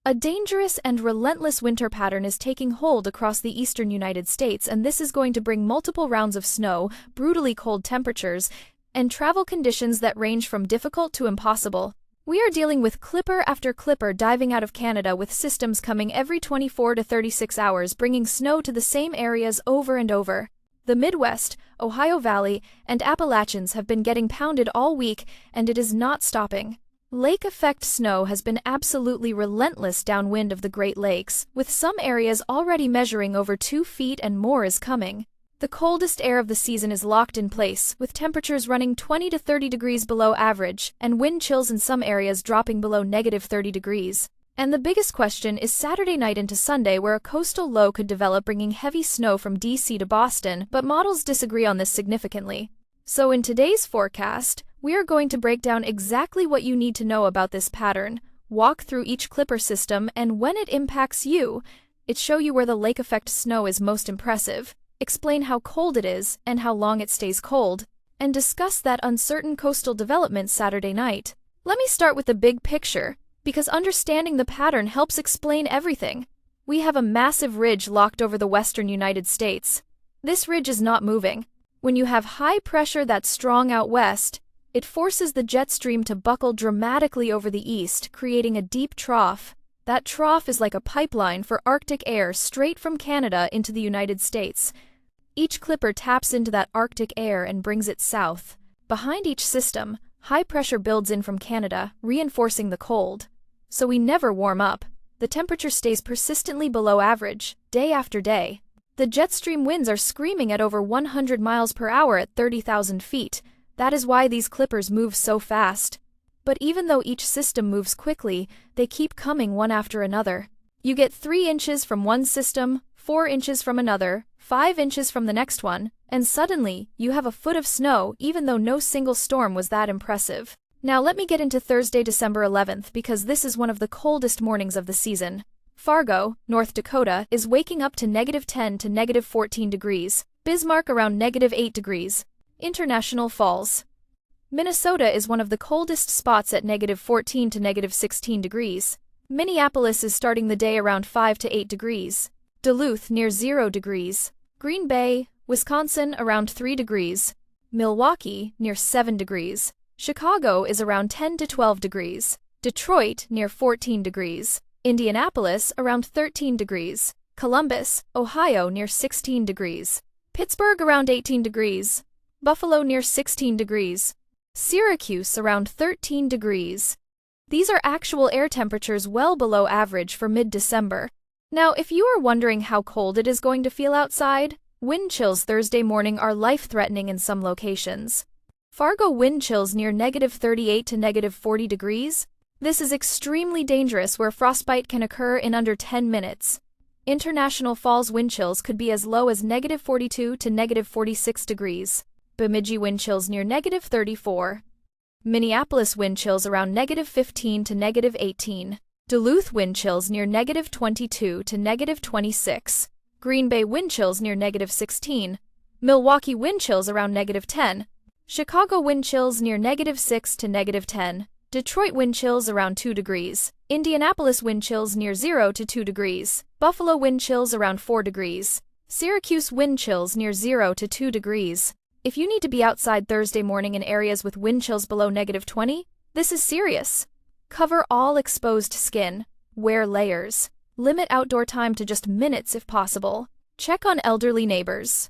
A dangerous and relentless winter pattern is taking hold across the eastern United States, and this is going to bring multiple rounds of snow, brutally cold temperatures, and travel conditions that range from difficult to impossible. We are dealing with clipper after clipper diving out of Canada, with systems coming every 24 to 36 hours, bringing snow to the same areas over and over. The Midwest, Ohio Valley, and Appalachians have been getting pounded all week, and it is not stopping. Lake effect snow has been absolutely relentless downwind of the Great Lakes, with some areas already measuring over 2 feet, and more is coming. The coldest air of the season is locked in place, with temperatures running 20 to 30 degrees below average, and wind chills in some areas dropping below -30 degrees. And the biggest question is Saturday night into Sunday, where a coastal low could develop, bringing heavy snow from DC to Boston, but models disagree on this significantly. So in today's forecast, we are going to break down exactly what you need to know about this pattern, walk through each clipper system, and when it impacts you, show you where the lake effect snow is most impressive, explain how cold it is and how long it stays cold, and discuss that uncertain coastal development Saturday night. Let me start with the big picture, because understanding the pattern helps explain everything. We have a massive ridge locked over the western United States. This ridge is not moving. When you have high pressure that's strong out west, it forces the jet stream to buckle dramatically over the east, creating a deep trough. That trough is like a pipeline for Arctic air straight from Canada into the United States. Each clipper taps into that Arctic air and brings it south. Behind each system, high pressure builds in from Canada, reinforcing the cold. So we never warm up. The temperature stays persistently below average, day after day. The jet stream winds are screaming at over 100 miles per hour at 30,000 feet. That is why these clippers move so fast. But even though each system moves quickly, they keep coming one after another. You get 3 inches from one system, 4 inches from another, 5 inches from the next one, and suddenly, you have a foot of snow, even though no single storm was that impressive. Now let me get into Thursday, December 11th, because this is one of the coldest mornings of the season. Fargo, North Dakota, is waking up to -10 to -14 degrees. Bismarck around -8 degrees. International Falls, Minnesota is one of the coldest spots at -14 to -16 degrees. Minneapolis is starting the day around 5 to 8 degrees. Duluth near 0 degrees. Green Bay, Wisconsin around 3 degrees. Milwaukee near 7 degrees. Chicago is around 10 to 12 degrees. Detroit near 14 degrees. Indianapolis around 13 degrees. Columbus, Ohio near 16 degrees. Pittsburgh around 18 degrees. Buffalo near 16 degrees. Syracuse around 13 degrees. These are actual air temperatures well below average for mid-December. Now, if you are wondering how cold it is going to feel outside, wind chills Thursday morning are life-threatening in some locations. Fargo wind chills near -38 to -40 degrees. This is extremely dangerous, where frostbite can occur in under 10 minutes. International Falls wind chills could be as low as -42 to -46 degrees. Bemidji wind chills near -34. Minneapolis wind chills around -15 to -18. Duluth wind chills near -22 to -26. Green Bay wind chills near -16. Milwaukee wind chills around -10. Chicago wind chills near -6 to -10. Detroit wind chills around 2 degrees. Indianapolis wind chills near 0 to 2 degrees. Buffalo wind chills around 4 degrees. Syracuse wind chills near 0 to 2 degrees. If you need to be outside Thursday morning in areas with wind chills below -20, this is serious. Cover all exposed skin. Wear layers. Limit outdoor time to just minutes if possible. Check on elderly neighbors.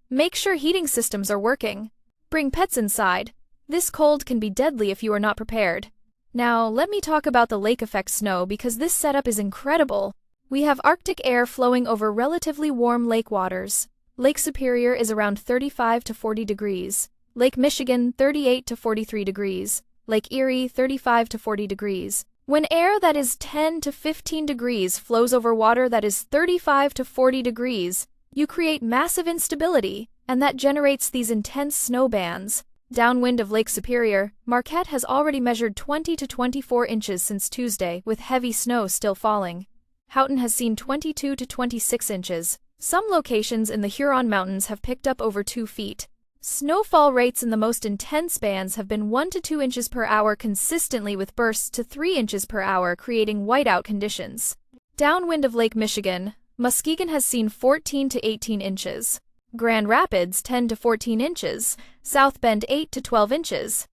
Make sure heating systems are working. Bring pets inside. This cold can be deadly if you are not prepared. Now, let me talk about the lake effect snow, because this setup is incredible. We have Arctic air flowing over relatively warm lake waters. Lake Superior is around 35 to 40 degrees. Lake Michigan, 38 to 43 degrees. Lake Erie, 35 to 40 degrees. When air that is 10 to 15 degrees flows over water that is 35 to 40 degrees, you create massive instability, and that generates these intense snow bands. Downwind of Lake Superior, Marquette has already measured 20 to 24 inches since Tuesday, with heavy snow still falling. Houghton has seen 22 to 26 inches. Some locations in the Huron Mountains have picked up over 2 feet. Snowfall rates in the most intense bands have been 1 to 2 inches per hour consistently, with bursts to 3 inches per hour, creating whiteout conditions. Downwind of Lake Michigan, Muskegon has seen 14 to 18 inches. Grand Rapids 10 to 14 inches, South Bend 8 to 12 inches.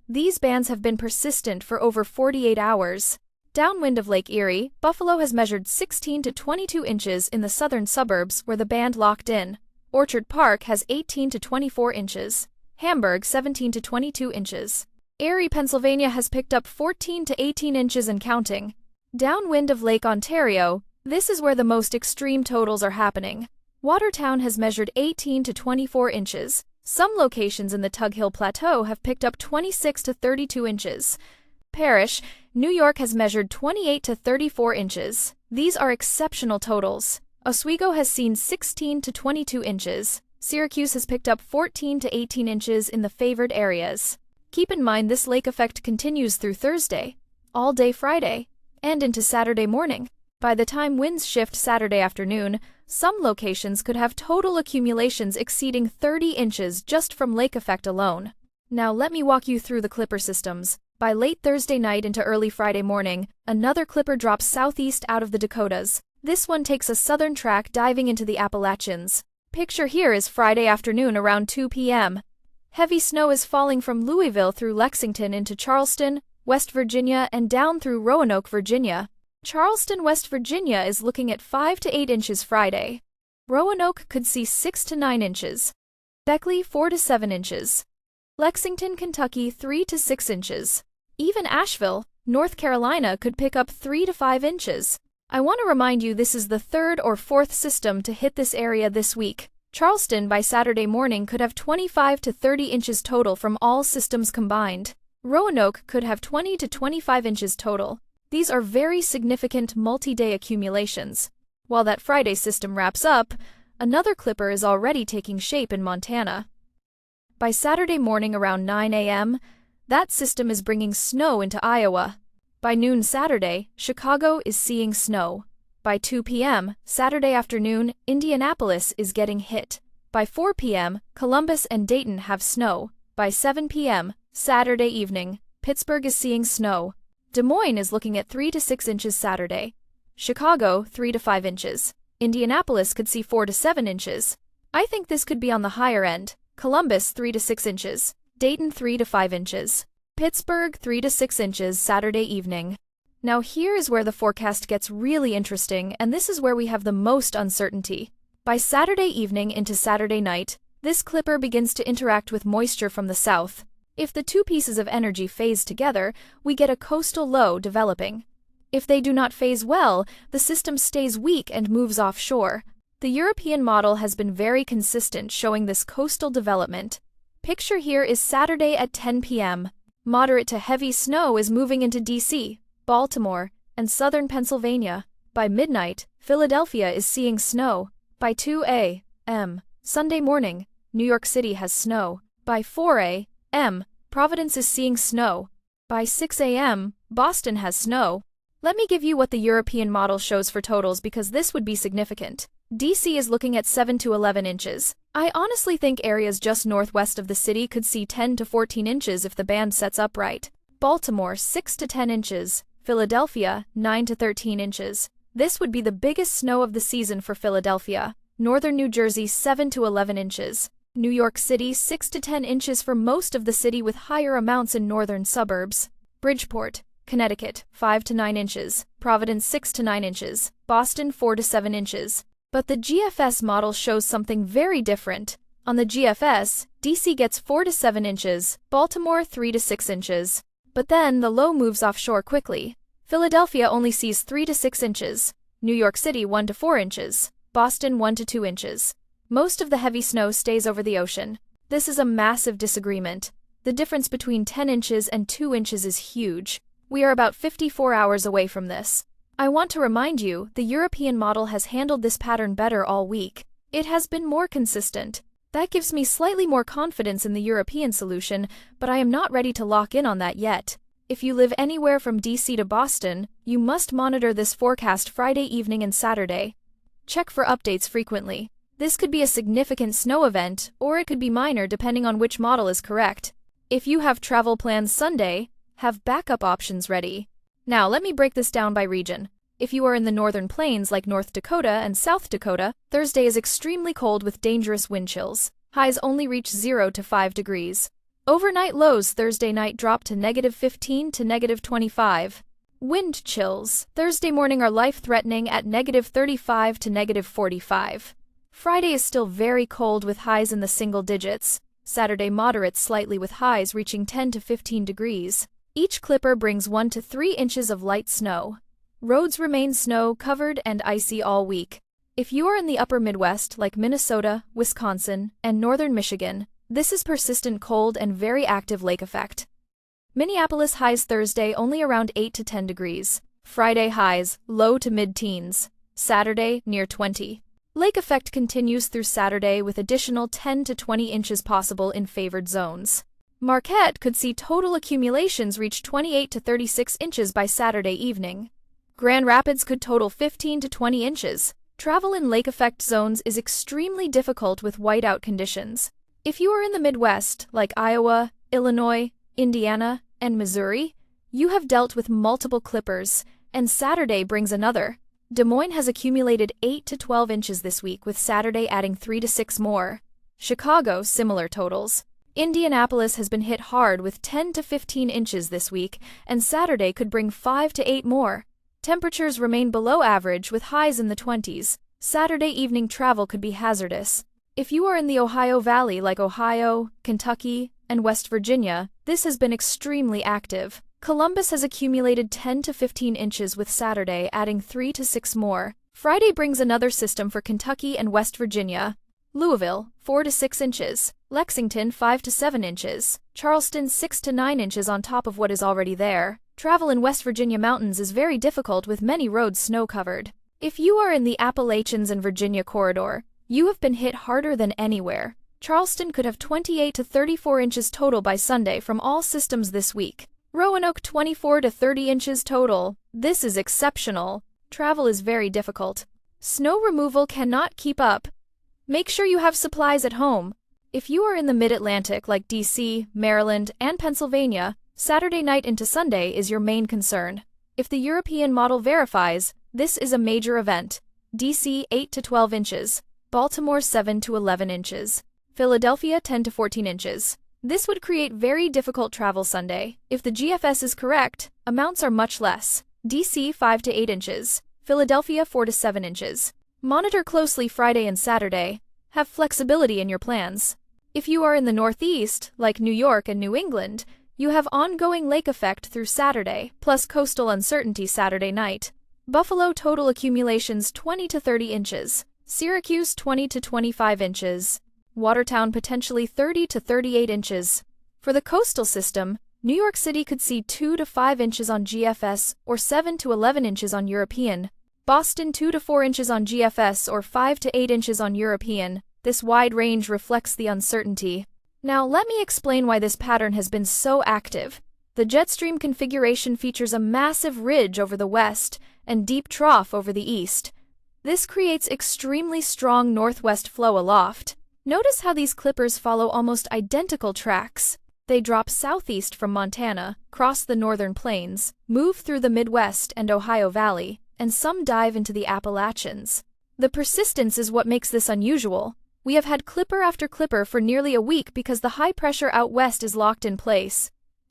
These bands have been persistent for over 48 hours. Downwind of Lake Erie, Buffalo has measured 16 to 22 inches in the southern suburbs where the band locked in. Orchard Park has 18 to 24 inches. Hamburg 17 to 22 inches. Erie, Pennsylvania has picked up 14 to 18 inches and counting. Downwind of Lake Ontario, this is where the most extreme totals are happening. Watertown has measured 18 to 24 inches. Some locations in the Tug Hill Plateau have picked up 26 to 32 inches. Parrish, New York has measured 28 to 34 inches. These are exceptional totals. Oswego has seen 16 to 22 inches. Syracuse has picked up 14 to 18 inches in the favored areas. Keep in mind this lake effect continues through Thursday, all day Friday, and into Saturday morning. By the time winds shift Saturday afternoon, some locations could have total accumulations exceeding 30 inches just from lake effect alone. Now let me walk you through the clipper systems. By late Thursday night into early Friday morning, another clipper drops southeast out of the Dakotas. This one takes a southern track diving into the Appalachians. Picture here is Friday afternoon around 2 p.m. Heavy snow is falling from Louisville through Lexington into Charleston, West Virginia, and down through Roanoke, Virginia. Charleston, West Virginia is looking at 5 to 8 inches Friday. Roanoke could see 6 to 9 inches. Beckley 4 to 7 inches. Lexington, Kentucky 3 to 6 inches. Even Asheville, North Carolina could pick up 3 to 5 inches. I want to remind you this is the third or fourth system to hit this area this week. Charleston by Saturday morning could have 25 to 30 inches total from all systems combined. Roanoke could have 20 to 25 inches total. These are very significant multi-day accumulations. While that Friday system wraps up, another clipper is already taking shape in Montana. By Saturday morning around 9 a.m., that system is bringing snow into Iowa. By noon Saturday, Chicago is seeing snow. By 2 p.m. Saturday afternoon, Indianapolis is getting hit. By 4 p.m., Columbus and Dayton have snow. By 7 p.m. Saturday evening, Pittsburgh is seeing snow. Des Moines is looking at 3 to 6 inches Saturday. Chicago 3 to 5 inches. Indianapolis could see 4 to 7 inches. I think this could be on the higher end. Columbus 3 to 6 inches. Dayton 3 to 5 inches. Pittsburgh 3 to 6 inches Saturday evening. Now here is where the forecast gets really interesting, and this is where we have the most uncertainty. By Saturday evening into Saturday night, this clipper begins to interact with moisture from the south. If the two pieces of energy phase together, we get a coastal low developing. If they do not phase well, the system stays weak and moves offshore. The European model has been very consistent showing this coastal development. Picture here is Saturday at 10 p.m. Moderate to heavy snow is moving into D.C., Baltimore, and southern Pennsylvania. By midnight, Philadelphia is seeing snow. By 2 a.m. Sunday morning, New York City has snow. By 4 a.m., Providence is seeing snow. By 6 a.m., Boston has snow. Let me give you what the European model shows for totals because this would be significant. D.C. is looking at 7 to 11 inches. I honestly think areas just northwest of the city could see 10 to 14 inches if the band sets up right. Baltimore 6 to 10 inches. Philadelphia 9 to 13 inches. This would be the biggest snow of the season for Philadelphia. Northern New Jersey 7 to 11 inches. New York City 6 to 10 inches for most of the city with higher amounts in northern suburbs. Bridgeport, Connecticut 5 to 9 inches. Providence 6 to 9 inches. Boston 4 to 7 inches. But the GFS model shows something very different. On the GFS, DC gets 4 to 7 inches, Baltimore 3 to 6 inches. But then the low moves offshore quickly. Philadelphia only sees 3 to 6 inches, New York City 1 to 4 inches, Boston 1 to 2 inches. Most of the heavy snow stays over the ocean. This is a massive disagreement. The difference between 10 inches and 2 inches is huge. We are about 54 hours away from this. I want to remind you, the European model has handled this pattern better all week. It has been more consistent. That gives me slightly more confidence in the European solution, but I am not ready to lock in on that yet. If you live anywhere from DC to Boston, you must monitor this forecast Friday evening and Saturday. Check for updates frequently. This could be a significant snow event, or it could be minor depending on which model is correct. If you have travel plans Sunday, have backup options ready. Now let me break this down by region. If you are in the northern plains like North Dakota and South Dakota, Thursday is extremely cold with dangerous wind chills. Highs only reach 0 to 5 degrees. Overnight lows Thursday night drop to -15 to -25. Wind chills Thursday morning are life-threatening at -35 to -45. Friday is still very cold with highs in the single digits. Saturday moderates slightly with highs reaching 10 to 15 degrees. Each clipper brings 1 to 3 inches of light snow. Roads remain snow-covered and icy all week. If you are in the upper Midwest like Minnesota, Wisconsin, and northern Michigan, this is persistent cold and very active lake effect. Minneapolis highs Thursday only around 8 to 10 degrees. Friday highs, low to mid-teens. Saturday, near 20. Lake effect continues through Saturday with additional 10 to 20 inches possible in favored zones. Marquette could see total accumulations reach 28 to 36 inches by Saturday evening. Grand Rapids could total 15 to 20 inches. Travel in lake effect zones is extremely difficult with whiteout conditions. If you are in the Midwest, like Iowa, Illinois, Indiana, and Missouri, you have dealt with multiple clippers, and Saturday brings another. Des Moines has accumulated 8 to 12 inches this week, with Saturday adding 3 to 6 more. Chicago, similar totals. Indianapolis has been hit hard with 10 to 15 inches this week, and Saturday could bring 5 to 8 more. Temperatures remain below average with highs in the 20s. Saturday evening travel could be hazardous. If you are in the Ohio Valley like Ohio, Kentucky, and West Virginia, this has been extremely active. Columbus has accumulated 10 to 15 inches with Saturday adding 3 to 6 more. Friday brings another system for Kentucky and West Virginia. Louisville, 4 to 6 inches. Lexington, 5 to 7 inches. Charleston, 6 to 9 inches on top of what is already there. Travel in West Virginia mountains is very difficult with many roads snow-covered. If you are in the Appalachians and Virginia corridor, you have been hit harder than anywhere. Charleston could have 28 to 34 inches total by Sunday from all systems this week. Roanoke 24 to 30 inches total. This is exceptional. Travel is very difficult. Snow removal cannot keep up. Make sure you have supplies at home. If you are in the mid-Atlantic like DC, Maryland, and Pennsylvania, Saturday night into Sunday is your main concern. If the European model verifies, this is a major event. DC 8 to 12 inches. Baltimore 7 to 11 inches. Philadelphia 10 to 14 inches. This would create very difficult travel Sunday. If the GFS is correct, amounts are much less. DC 5 to 8 inches. Philadelphia 4 to 7 inches. Monitor closely Friday and Saturday. Have flexibility in your plans. If you are in the Northeast, like New York and New England, you have ongoing lake effect through Saturday, plus coastal uncertainty Saturday night. Buffalo total accumulations 20 to 30 inches. Syracuse 20 to 25 inches. Watertown potentially 30 to 38 inches. For the coastal system, New York City could see 2 to 5 inches on GFS or 7 to 11 inches on European. Boston 2 to 4 inches on GFS or 5 to 8 inches on European. This wide range reflects the uncertainty. Now let me explain why this pattern has been so active. The jet stream configuration features a massive ridge over the west and deep trough over the east. This creates extremely strong northwest flow aloft. Notice how these clippers follow almost identical tracks. They drop southeast from Montana, cross the northern plains, move through the Midwest and Ohio Valley, and some dive into the Appalachians. The persistence is what makes this unusual. We have had clipper after clipper for nearly a week because the high pressure out west is locked in place.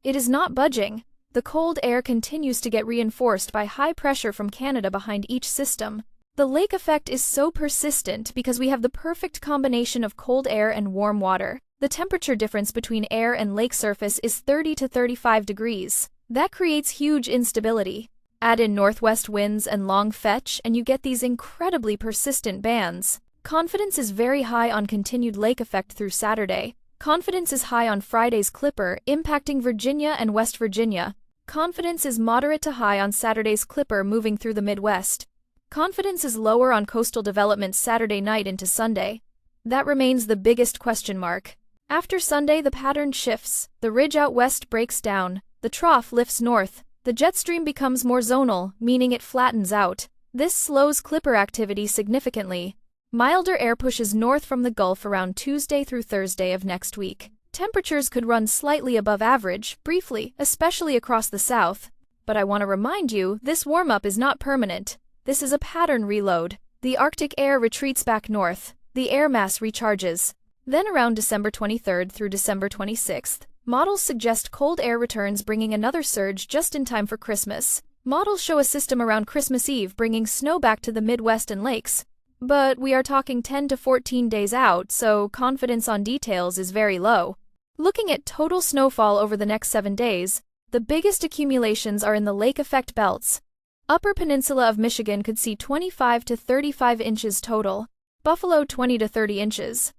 It is not budging. The cold air continues to get reinforced by high pressure from Canada behind each system. The lake effect is so persistent because we have the perfect combination of cold air and warm water. The temperature difference between air and lake surface is 30 to 35 degrees. That creates huge instability. Add in northwest winds and long fetch and you get these incredibly persistent bands. Confidence is very high on continued lake effect through Saturday. Confidence is high on Friday's clipper, impacting Virginia and West Virginia. Confidence is moderate to high on Saturday's clipper moving through the Midwest. Confidence is lower on coastal development Saturday night into Sunday. That remains the biggest question mark. After Sunday, the pattern shifts. The ridge out west breaks down. The trough lifts north. The jet stream becomes more zonal, meaning it flattens out. This slows clipper activity significantly. Milder air pushes north from the Gulf around Tuesday through Thursday of next week. Temperatures could run slightly above average, briefly, especially across the south. But I want to remind you, this warm-up is not permanent. This is a pattern reload. The Arctic air retreats back north. The air mass recharges. Then around December 23rd through December 26th, models suggest cold air returns, bringing another surge just in time for Christmas. Models show a system around Christmas Eve bringing snow back to the Midwest and lakes. But we are talking 10 to 14 days out, so confidence on details is very low. Looking at total snowfall over the next 7 days, the biggest accumulations are in the lake effect belts. Upper Peninsula of Michigan could see 25 to 35 inches total. Buffalo 20 to 30 inches.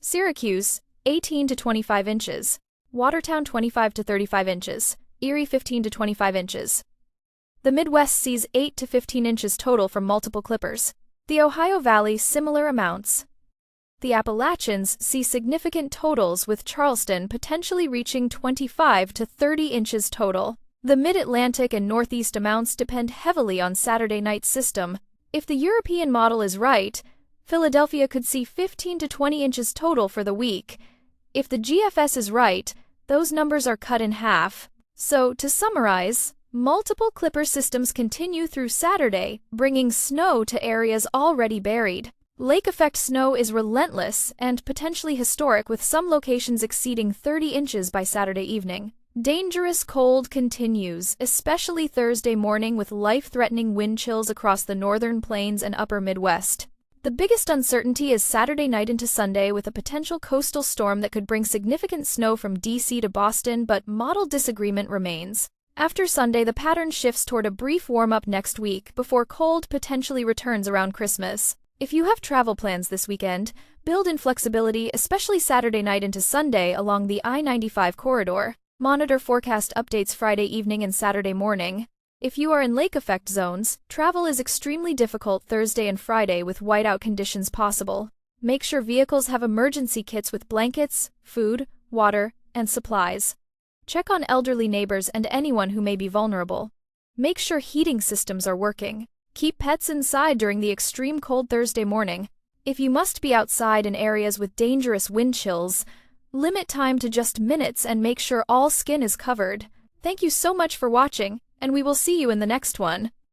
Syracuse 18 to 25 inches. Watertown 25 to 35 inches. Erie 15 to 25 inches. The Midwest sees 8 to 15 inches total from multiple clippers. The Ohio Valley similar amounts. The Appalachians see significant totals, with Charleston potentially reaching 25 to 30 inches total. The Mid-Atlantic and Northeast amounts depend heavily on Saturday night's system. If the European model is right, Philadelphia could see 15 to 20 inches total for the week. If the GFS is right, those numbers are cut in half. So, to summarize, multiple clipper systems continue through Saturday, bringing snow to areas already buried. Lake effect snow is relentless and potentially historic, with some locations exceeding 30 inches by Saturday evening. Dangerous cold continues, especially Thursday morning, with life-threatening wind chills across the northern plains and upper Midwest. The biggest uncertainty is Saturday night into Sunday, with a potential coastal storm that could bring significant snow from D.C. to Boston, but model disagreement remains. After Sunday, the pattern shifts toward a brief warm-up next week before cold potentially returns around Christmas. If you have travel plans this weekend, build in flexibility, especially Saturday night into Sunday along the I-95 corridor. Monitor forecast updates Friday evening and Saturday morning. If you are in lake effect zones, travel is extremely difficult Thursday and Friday with whiteout conditions possible. Make sure vehicles have emergency kits with blankets, food, water, and supplies. Check on elderly neighbors and anyone who may be vulnerable. Make sure heating systems are working. Keep pets inside during the extreme cold Thursday morning. If you must be outside in areas with dangerous wind chills, limit time to just minutes and make sure all skin is covered. Thank you so much for watching, and we will see you in the next one.